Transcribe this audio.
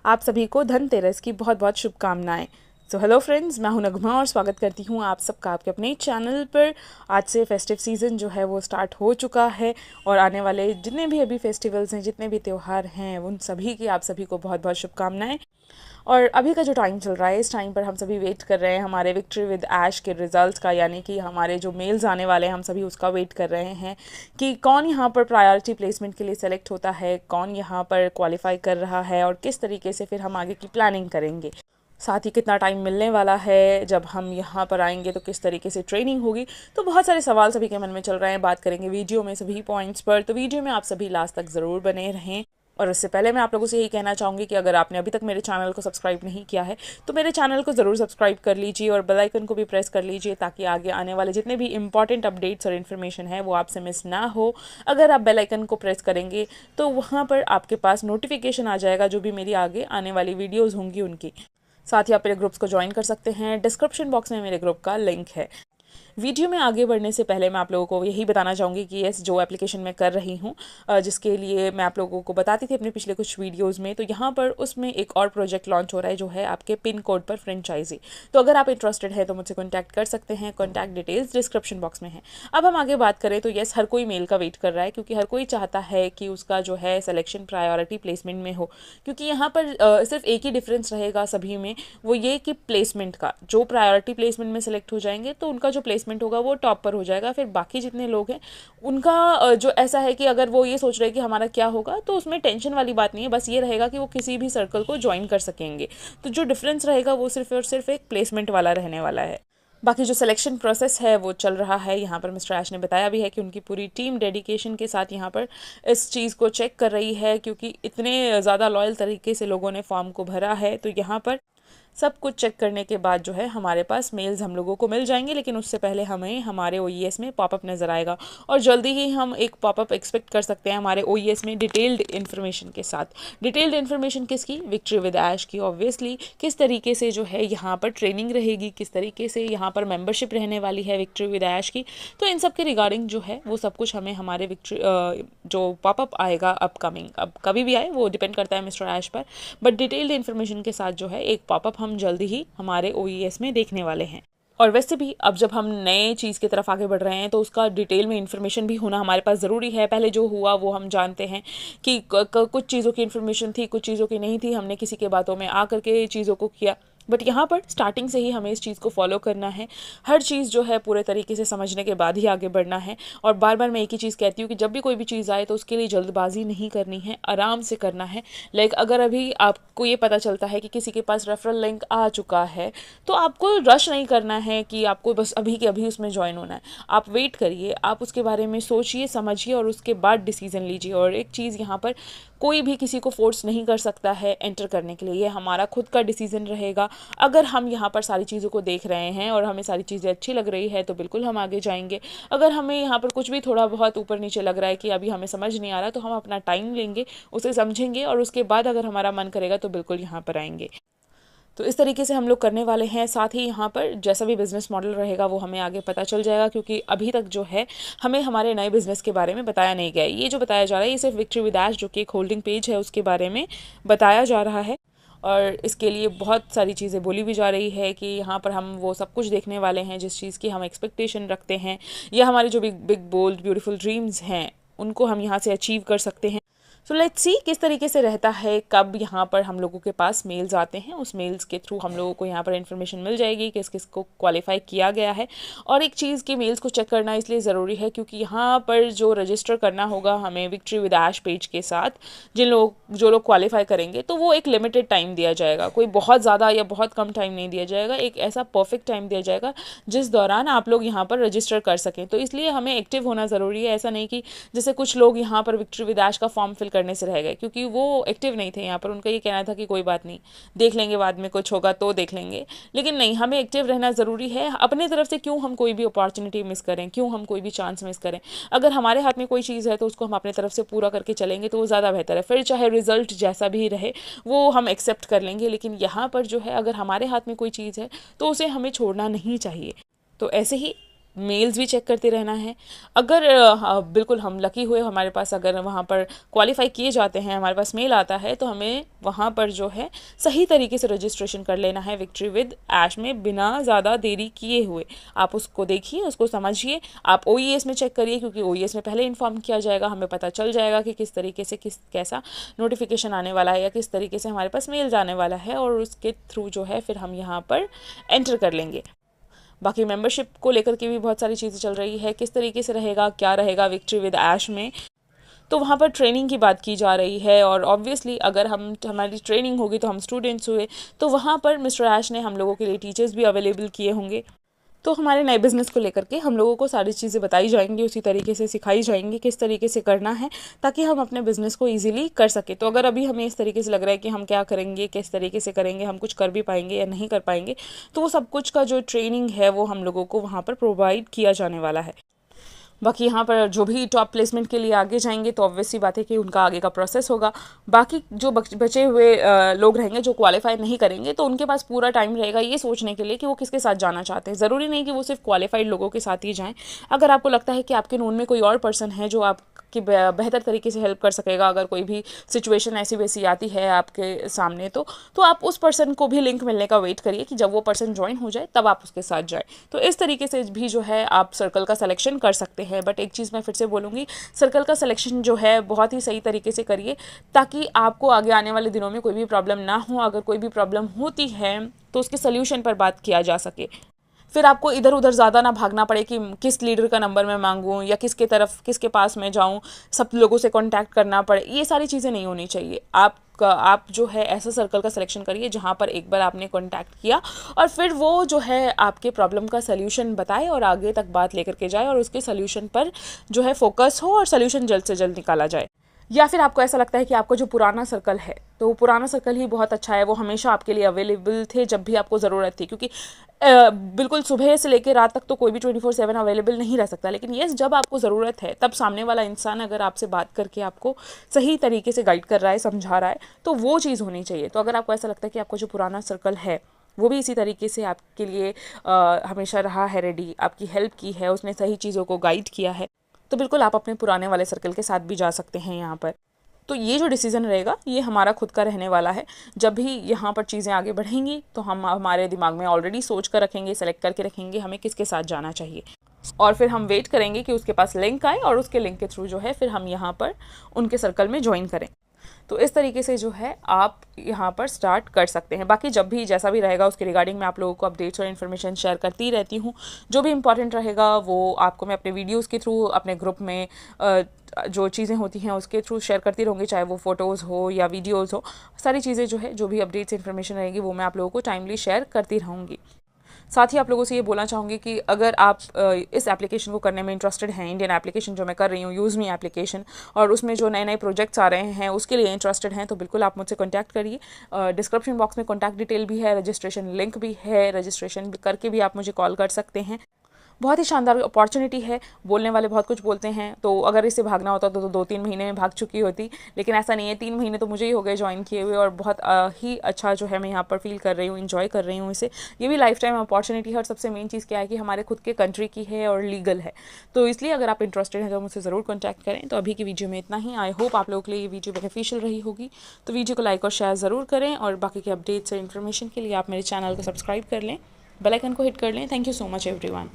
आप सभी को धनतेरस की बहुत बहुत शुभकामनाएं। तो हेलो फ्रेंड्स, मैं हूं नगमा और स्वागत करती हूं आप सबका आपके अपने चैनल पर। आज से फेस्टिव सीज़न जो है वो स्टार्ट हो चुका है और आने वाले जितने भी अभी फेस्टिवल्स हैं, जितने भी त्यौहार हैं, उन सभी की आप सभी को बहुत बहुत शुभकामनाएं। और अभी का जो टाइम चल रहा है, इस टाइम पर हम सभी वेट कर रहे हैं हमारे विक्ट्री विद ऐश के रिजल्ट्स का, यानी कि हमारे जो मेल्स आने वाले हैं हम सभी उसका वेट कर रहे हैं कि कौन यहाँ पर प्रायोरिटी प्लेसमेंट के लिए सेलेक्ट होता है, कौन यहाँ पर क्वालिफाई कर रहा है और किस तरीके से फिर हम आगे की प्लानिंग करेंगे। साथ ही कितना टाइम मिलने वाला है, जब हम यहाँ पर आएंगे तो किस तरीके से ट्रेनिंग होगी। तो बहुत सारे सवाल सभी के मन में चल रहे हैं, बात करेंगे वीडियो में सभी पॉइंट्स पर। तो वीडियो में आप सभी लास्ट तक ज़रूर बने रहें। और उससे पहले मैं आप लोगों से यही कहना चाहूँगी कि अगर आपने अभी तक मेरे चैनल को सब्सक्राइब नहीं किया है तो मेरे चैनल को ज़रूर सब्सक्राइब कर लीजिए और बेल आइकन को भी प्रेस कर लीजिए, ताकि आगे आने वाले जितने भी इंपॉर्टेंट अपडेट्स और इन्फॉर्मेशन है वो आपसे मिस ना हो। अगर आप बेल आइकन को प्रेस करेंगे तो वहाँ पर आपके पास नोटिफिकेशन आ जाएगा जो भी मेरी आगे आने वाली वीडियोज़ होंगी उनकी। साथ ही आप मेरे ग्रुप्स को ज्वाइन कर सकते हैं, डिस्क्रिप्शन बॉक्स में मेरे ग्रुप का लिंक है। वीडियो में आगे बढ़ने से पहले मैं आप लोगों को यही बताना चाहूँगी कि यस, जो एप्लीकेशन मैं कर रही हूँ, जिसके लिए मैं आप लोगों को बताती थी अपने पिछले कुछ वीडियोज़ में, तो यहाँ पर उसमें एक और प्रोजेक्ट लॉन्च हो रहा है जो है आपके पिन कोड पर फ्रेंचाइजी। तो अगर आप इंटरेस्टेड है तो मुझसे कॉन्टैक्ट कर सकते हैं, कॉन्टैक्ट डिटेल्स डिस्क्रिप्शन बॉक्स में है। अब हम आगे बात करें तो यस, हर कोई मेल का वेट कर रहा है, क्योंकि हर कोई चाहता है कि उसका जो है सिलेक्शन प्रायोरिटी प्लेसमेंट में हो। क्योंकि यहाँ पर सिर्फ एक ही डिफरेंस रहेगा सभी में, वो ये कि प्लेसमेंट का, जो प्रायोरिटी प्लेसमेंट में सेलेक्ट हो जाएंगे तो उनका जो प्लेसमेंट होगा वो टॉप पर हो जाएगा। फिर बाकी जितने लोग हैं उनका जो ऐसा है कि अगर वो ये सोच रहे हैं कि हमारा क्या होगा, तो उसमें टेंशन वाली बात नहीं है। बस ये रहेगा कि वो किसी भी सर्कल को ज्वाइन कर सकेंगे। तो जो डिफरेंस रहेगा वो सिर्फ और सिर्फ एक प्लेसमेंट वाला रहने वाला है। बाकी जो सिलेक्शन प्रोसेस है वो चल रहा है। यहाँ पर मिस्टर ऐश ने बताया भी है कि उनकी पूरी टीम डेडिकेशन के साथ यहाँ पर इस चीज़ को चेक कर रही है, क्योंकि इतने ज़्यादा लॉयल तरीके से लोगों ने फॉर्म को भरा है। तो यहाँ पर सब कुछ चेक करने के बाद जो है हमारे पास मेल्स हम लोगों को मिल जाएंगे, लेकिन उससे पहले हमें हमारे OES में पॉपअप नज़र आएगा और जल्दी ही हम एक पॉपअप एक्सपेक्ट कर सकते हैं हमारे OES में डिटेल्ड इन्फॉर्मेशन के साथ। डिटेल्ड इन्फॉर्मेशन किसकी? विक्ट्री विद ऐश की ऑब्वियसली। किस तरीके से जो है यहाँ पर ट्रेनिंग रहेगी, किस तरीके से यहाँ पर मेंबरशिप रहने वाली है विक्ट्री विद ऐश की, तो इन सब के रिगार्डिंग जो है वो सब कुछ हमें हमारे जो पॉपअप आएगा अपकमिंग, अब कभी भी आए वो डिपेंड करता है मिस्टर ऐश पर, बट डिटेल्ड इन्फॉर्मेशन के साथ जो है एक पॉपअप हम जल्दी ही हमारे OES में देखने वाले हैं। और वैसे भी अब जब हम नए चीज़ की तरफ आगे बढ़ रहे हैं तो उसका डिटेल में इन्फॉर्मेशन भी होना हमारे पास ज़रूरी है। पहले जो हुआ वो हम जानते हैं कि कुछ चीज़ों की इन्फॉर्मेशन थी, कुछ चीज़ों की नहीं थी, हमने किसी के बातों में आकर के चीज़ों को किया। बट यहाँ पर स्टार्टिंग से ही हमें इस चीज़ को फॉलो करना है। हर चीज़ जो है पूरे तरीके से समझने के बाद ही आगे बढ़ना है। और बार बार मैं एक ही चीज़ कहती हूँ कि जब भी कोई भी चीज़ आए तो उसके लिए जल्दबाजी नहीं करनी है, आराम से करना है। लाइक अगर अभी आपको ये पता चलता है कि किसी के पास रेफरल लिंक आ चुका है, तो आपको रश नहीं करना है कि आपको बस अभी के अभी उसमें ज्वाइन होना है। आप वेट करिए, आप उसके बारे में सोचिए, समझिए और उसके बाद डिसीजन लीजिए। और एक चीज़ यहाँ पर, कोई भी किसी को फोर्स नहीं कर सकता है एंटर करने के लिए, ये हमारा खुद का डिसीजन रहेगा। अगर हम यहाँ पर सारी चीज़ों को देख रहे हैं और हमें सारी चीज़ें अच्छी लग रही है तो बिल्कुल हम आगे जाएंगे। अगर हमें यहाँ पर कुछ भी थोड़ा बहुत ऊपर नीचे लग रहा है कि अभी हमें समझ नहीं आ रहा, तो हम अपना टाइम लेंगे, उसे समझेंगे और उसके बाद अगर हमारा मन करेगा तो बिल्कुल यहाँ पर आएंगे। तो इस तरीके से हम लोग करने वाले हैं। साथ ही यहाँ पर जैसा भी बिज़नेस मॉडल रहेगा वो हमें आगे पता चल जाएगा, क्योंकि अभी तक जो है हमें हमारे नए बिज़नेस के बारे में बताया नहीं गया। ये जो बताया जा रहा है ये सिर्फ विक्ट्री विद ऐश, जो कि एक होल्डिंग पेज है, उसके बारे में बताया जा रहा है। और इसके लिए बहुत सारी चीज़ें बोली भी जा रही है कि यहाँ पर हम वो सब कुछ देखने वाले हैं जिस चीज़ की हम एक्सपेक्टेशन रखते हैं, या हमारे जो big big bold beautiful dreams हैं उनको हम यहाँ से अचीव कर सकते हैं। सो लेट्स सी किस तरीके से रहता है, कब यहाँ पर हम लोगों के पास मेल्स आते हैं, उस मेल्स के थ्रू हम लोगों को यहाँ पर इन्फॉर्मेशन मिल जाएगी किस किस को क्वालिफाई किया गया है। और एक चीज़ की मेल्स को चेक करना इसलिए ज़रूरी है क्योंकि यहाँ पर जो रजिस्टर करना होगा हमें विक्ट्री विद ऐश पेज के साथ, जो लोग क्वालिफाई करेंगे, तो वो एक लिमिटेड टाइम दिया जाएगा। कोई बहुत ज़्यादा या बहुत कम टाइम नहीं दिया जाएगा, एक ऐसा परफेक्ट टाइम दिया जाएगा जिस दौरान आप लोग यहाँ पर रजिस्टर कर सकें। तो इसलिए हमें एक्टिव होना ज़रूरी है। ऐसा नहीं कि जैसे कुछ लोग यहाँ पर विक्ट्री विद ऐश का फॉर्म फिल करने से रह गए क्योंकि वो एक्टिव नहीं थे यहाँ पर। उनका ये कहना था कि कोई बात नहीं, देख लेंगे बाद में, कुछ होगा तो देख लेंगे। लेकिन नहीं, हमें एक्टिव रहना ज़रूरी है। अपने तरफ से क्यों हम कोई भी अपॉर्चुनिटी मिस करें, क्यों हम कोई भी चांस मिस करें। अगर हमारे हाथ में कोई चीज़ है तो उसको हम अपने तरफ से पूरा करके चलेंगे तो वो ज़्यादा बेहतर है। फिर चाहे रिजल्ट जैसा भी रहे वो हम एक्सेप्ट कर लेंगे, लेकिन यहाँ पर जो है अगर हमारे हाथ में कोई चीज़ है तो उसे हमें छोड़ना नहीं चाहिए। तो ऐसे ही मेल्स भी चेक करते रहना है। अगर बिल्कुल हम लकी हुए, हमारे पास अगर वहाँ पर क्वालिफाई किए जाते हैं, हमारे पास मेल आता है, तो हमें वहाँ पर जो है सही तरीके से रजिस्ट्रेशन कर लेना है विक्ट्री विद ऐश में, बिना ज़्यादा देरी किए हुए। आप उसको देखिए, उसको समझिए, आप OES में चेक करिए, क्योंकि OES में पहले इन्फॉर्म किया जाएगा, हमें पता चल जाएगा कि किस तरीके से कैसा नोटिफिकेशन आने वाला है या किस तरीके से हमारे पास मेल जाने वाला है, और उसके थ्रू जो है फिर हम यहाँ पर एंटर कर लेंगे। बाकी मेंबरशिप को लेकर के भी बहुत सारी चीज़ें चल रही है, किस तरीके से रहेगा, क्या रहेगा विक्ट्री विद ऐश में। तो वहाँ पर ट्रेनिंग की बात की जा रही है, और ऑब्वियसली अगर हमारी ट्रेनिंग होगी तो हम स्टूडेंट्स हुए, तो वहाँ पर मिस्टर ऐश ने हम लोगों के लिए टीचर्स भी अवेलेबल किए होंगे। तो हमारे नए बिज़नेस को लेकर के हम लोगों को सारी चीज़ें बताई जाएंगी, उसी तरीके से सिखाई जाएंगी किस तरीके से करना है, ताकि हम अपने बिज़नेस को इजीली कर सके। तो अगर अभी हमें इस तरीके से लग रहा है कि हम क्या करेंगे, किस तरीके से करेंगे, हम कुछ कर भी पाएंगे या नहीं कर पाएंगे, तो वो सब कुछ का जो ट्रेनिंग है वो हम लोगों को वहाँ पर प्रोवाइड किया जाने वाला है। बाकी यहाँ पर जो भी टॉप प्लेसमेंट के लिए आगे जाएंगे तो ऑब्वियसली बात है कि उनका आगे का प्रोसेस होगा। बाकी जो बचे हुए लोग रहेंगे जो क्वालिफाई नहीं करेंगे, तो उनके पास पूरा टाइम रहेगा ये सोचने के लिए कि वो किसके साथ जाना चाहते हैं। ज़रूरी नहीं कि वो सिर्फ क्वालिफाइड लोगों के साथ ही जाएं। अगर आपको लगता है कि आपके नोन में कोई और पर्सन है जो आपकी बेहतर तरीके से हेल्प कर सकेगा, अगर कोई भी सिचुएशन ऐसी वैसी आती है आपके सामने, तो आप उस पर्सन को भी लिंक मिलने का वेट करिए कि जब वो पर्सन ज्वाइन हो जाए तब आप उसके साथ जाए। तो इस तरीके से भी जो है आप सर्कल का सिलेक्शन कर सकते हैं। बट एक चीज़ मैं फिर से बोलूँगी, सर्कल का सिलेक्शन जो है बहुत ही सही तरीके से करिए, ताकि आपको आगे आने वाले दिनों में कोई भी प्रॉब्लम ना हो। अगर कोई भी प्रॉब्लम होती है तो उसके सोल्यूशन पर बात किया जा सके। फिर आपको इधर उधर ज़्यादा ना भागना पड़े कि किस लीडर का नंबर मैं मांगूँ या किसके पास मैं जाऊँ, सब लोगों से कांटेक्ट करना पड़े, ये सारी चीज़ें नहीं होनी चाहिए। आप जो है ऐसा सर्कल का सिलेक्शन करिए जहाँ पर एक बार आपने कांटेक्ट किया और फिर वो जो है आपके प्रॉब्लम का सल्यूशन बताए और आगे तक बात लेकर के जाए, और उसके सल्यूशन पर जो है फोकस हो और सल्यूशन जल्द से जल्द निकाला जाए। या फिर आपको ऐसा लगता है कि आपका जो पुराना सर्कल है, तो वो पुराना सर्कल ही बहुत अच्छा है, वो हमेशा आपके लिए अवेलेबल थे जब भी आपको ज़रूरत थी। क्योंकि बिल्कुल सुबह से लेकर रात तक तो कोई भी 24/7 अवेलेबल नहीं रह सकता, लेकिन यस, जब आपको ज़रूरत है तब सामने वाला इंसान अगर आपसे बात करके आपको सही तरीके से गाइड कर रहा है, समझा रहा है, तो वो चीज़ होनी चाहिए। तो अगर आपको ऐसा लगता है कि आपका जो पुराना सर्कल है वो भी इसी तरीके से आपके लिए हमेशा रहा है रेडी, आपकी हेल्प की है, उसने सही चीज़ों को गाइड किया है, तो बिल्कुल आप अपने पुराने वाले सर्कल के साथ भी जा सकते हैं यहाँ पर। तो ये जो डिसीज़न रहेगा ये हमारा खुद का रहने वाला है। जब भी यहाँ पर चीज़ें आगे बढ़ेंगी तो हम हमारे दिमाग में ऑलरेडी सोच कर रखेंगे, सेलेक्ट करके रखेंगे हमें किसके साथ जाना चाहिए, और फिर हम वेट करेंगे कि उसके पास लिंक आए और उसके लिंक के थ्रू जो है फिर हम यहाँ पर उनके सर्कल में ज्वाइन करें। तो इस तरीके से जो है आप यहाँ पर स्टार्ट कर सकते हैं। बाकी जब भी जैसा भी रहेगा उसके रिगार्डिंग मैं आप लोगों को अपडेट्स और इन्फॉर्मेशन शेयर करती रहती हूँ। जो भी इंपॉर्टेंट रहेगा वो आपको मैं अपने वीडियोस के थ्रू, अपने ग्रुप में जो चीज़ें होती हैं उसके थ्रू शेयर करती रहूँगी, चाहे वो फ़ोटोज़ हो या वीडियोज़ हो। सारी चीज़ें जो है, जो भी अपडेट्स इन्फॉर्मेशन रहेगी वो मैं आप लोगों को टाइमली शेयर करती रहूँगी। साथ ही आप लोगों से ये बोलना चाहूँगी कि अगर आप इस एप्लीकेशन को करने में इंटरेस्टेड हैं, इंडियन एप्लीकेशन जो मैं कर रही हूँ, यूज़ मी एप्लीकेशन, और उसमें जो नए नए प्रोजेक्ट्स आ रहे हैं उसके लिए इंटरेस्टेड हैं, तो बिल्कुल आप मुझसे कॉन्टैक्ट करिए। डिस्क्रिप्शन बॉक्स में कॉन्टैक्ट डिटेल भी है, रजिस्ट्रेशन लिंक भी है, रजिस्ट्रेशन करके भी आप मुझे कॉल कर सकते हैं। बहुत ही शानदार अपॉर्चुनिटी है। बोलने वाले बहुत कुछ बोलते हैं, तो अगर इससे भागना होता तो 2-3 महीने में भाग चुकी होती, लेकिन ऐसा नहीं है। 3 महीने तो मुझे ही हो गए ज्वाइन किए हुए, और बहुत ही अच्छा जो है मैं यहाँ पर फील कर रही हूँ, इन्जॉय कर रही हूँ इसे। ये भी लाइफ टाइम अपॉर्चुनिटी है, और सबसे मेन चीज़ क्या है कि हमारे खुद के कंट्री की है और लीगल है। तो इसलिए अगर आप इंटरेस्टेड हैं तो मुझसे ज़रूर कॉन्टैक्ट करें। तो अभी की वीडियो में इतना ही। आई होप आप लोगों के लिए ये वीडियो बेनिफिशियल रही होगी। तो वीडियो को लाइक और शेयर ज़रूर करें, और बाकी के अपडेट्स और इन्फॉर्मेशन के लिए आप मेरे चैनल को सब्सक्राइब कर लें, बेल आइकन को हिट कर लें। Thank you so much everyone.